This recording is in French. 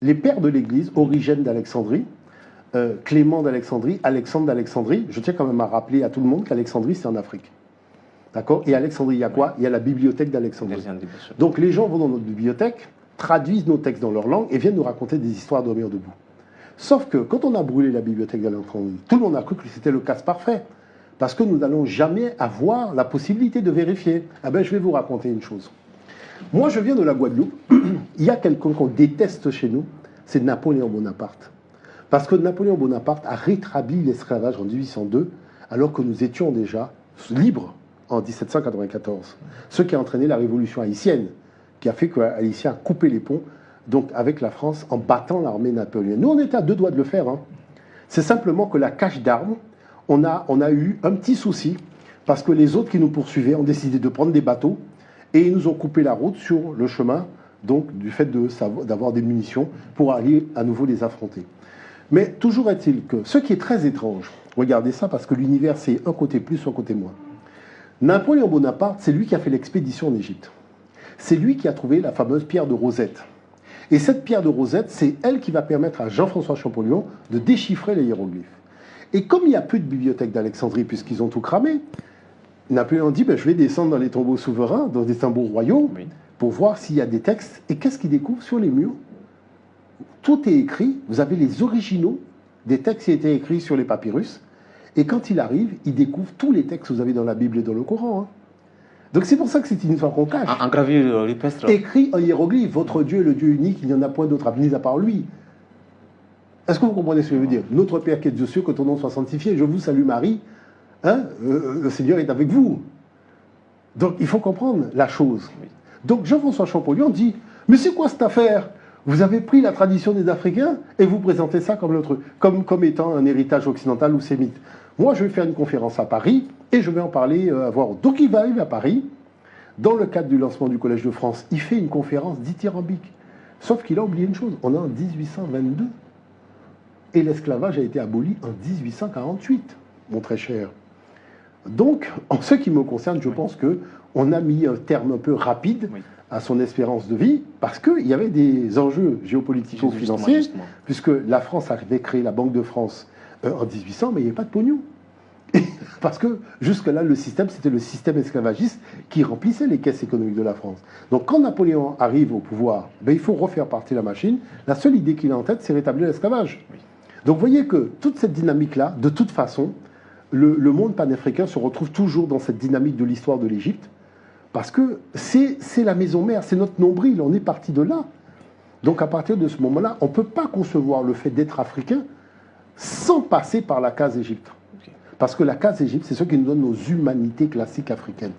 Les pères de l'Église, Origène d'Alexandrie, Clément d'Alexandrie, Alexandre d'Alexandrie, je tiens quand même à rappeler à tout le monde qu'Alexandrie, c'est en Afrique. D'accord? Et Alexandrie, il y a quoi? Il y a la bibliothèque d'Alexandrie. Donc les gens vont dans notre bibliothèque, traduisent nos textes dans leur langue et viennent nous raconter des histoires de dormir debout. Sauf que quand on a brûlé la bibliothèque d'Alexandrie, tout le monde a cru que c'était le casse parfait. Parce que nous n'allons jamais avoir la possibilité de vérifier. Ah ben, je vais vous raconter une chose. Moi, je viens de la Guadeloupe. Il y a quelqu'un qu'on déteste chez nous, c'est Napoléon Bonaparte. Parce que Napoléon Bonaparte a rétabli l'esclavage en 1802, alors que nous étions déjà libres en 1794. Ce qui a entraîné la révolution haïtienne, qui a fait que Haïtien a coupé les ponts donc avec la France en battant l'armée napoléonienne. Nous, on était à deux doigts de le faire. Hein. C'est simplement que la cache d'armes, on a eu un petit souci, parce que les autres qui nous poursuivaient ont décidé de prendre des bateaux, et ils nous ont coupé la route sur le chemin, donc du fait d'avoir des munitions pour aller à nouveau les affronter. Mais toujours est-il que ce qui est très étrange, regardez ça parce que l'univers c'est un côté plus, un côté moins. Napoléon Bonaparte, c'est lui qui a fait l'expédition en Égypte. C'est lui qui a trouvé la fameuse pierre de Rosette. Et cette pierre de Rosette, c'est elle qui va permettre à Jean-François Champollion de déchiffrer les hiéroglyphes. Et comme il n'y a plus de bibliothèque d'Alexandrie puisqu'ils ont tout cramé, Napoléon dit, ben, je vais descendre dans les tombeaux souverains, dans des tombeaux royaux, oui, pour voir s'il y a des textes. Et qu'est-ce qu'il découvre sur les murs? Tout est écrit, vous avez les originaux des textes qui étaient écrits sur les papyrus. Et quand il arrive, il découvre tous les textes que vous avez dans la Bible et dans le Coran. Hein. Donc c'est pour ça que c'est une histoire qu'on cache. En gravure rupestre. Écrit en hiéroglyphe, votre Dieu est le Dieu unique, il n'y en a point d'autre mis à part lui. Est-ce que vous comprenez ce que je veux dire? Notre Père qui est aux cieux, que ton nom soit sanctifié, je vous salue Marie. Hein, le Seigneur est avec vous. Donc il faut comprendre la chose. Donc Jean-François Champollion dit, mais c'est quoi cette affaire? Vous avez pris la tradition des Africains et vous présentez ça comme étant un héritage occidental ou sémite. Moi, je vais faire une conférence à Paris et je vais en parler à voir. Donc il va arriver à Paris, dans le cadre du lancement du Collège de France, il fait une conférence dithyrambique. Sauf qu'il a oublié une chose, on est en 1822 et l'esclavage a été aboli en 1848, mon très cher. Donc, en ce qui me concerne, je pense qu'on a mis un terme un peu rapide à son espérance de vie, parce qu'il y avait des enjeux géopolitico-financiers, puisque la France avait créé la Banque de France en 1800, mais il n'y avait pas de pognon. Parce que jusque-là, le système, c'était le système esclavagiste qui remplissait les caisses économiques de la France. Donc quand Napoléon arrive au pouvoir, ben, il faut refaire partir la machine. La seule idée qu'il a en tête, c'est rétablir l'esclavage. Donc vous voyez que toute cette dynamique-là, de toute façon, le monde panafricain se retrouve toujours dans cette dynamique de l'histoire de l'Égypte, parce que c'est la maison mère, c'est notre nombril, on est parti de là. Donc à partir de ce moment-là, on ne peut pas concevoir le fait d'être africain sans passer par la case Égypte. Parce que la case Égypte, c'est ce qui nous donne nos humanités classiques africaines.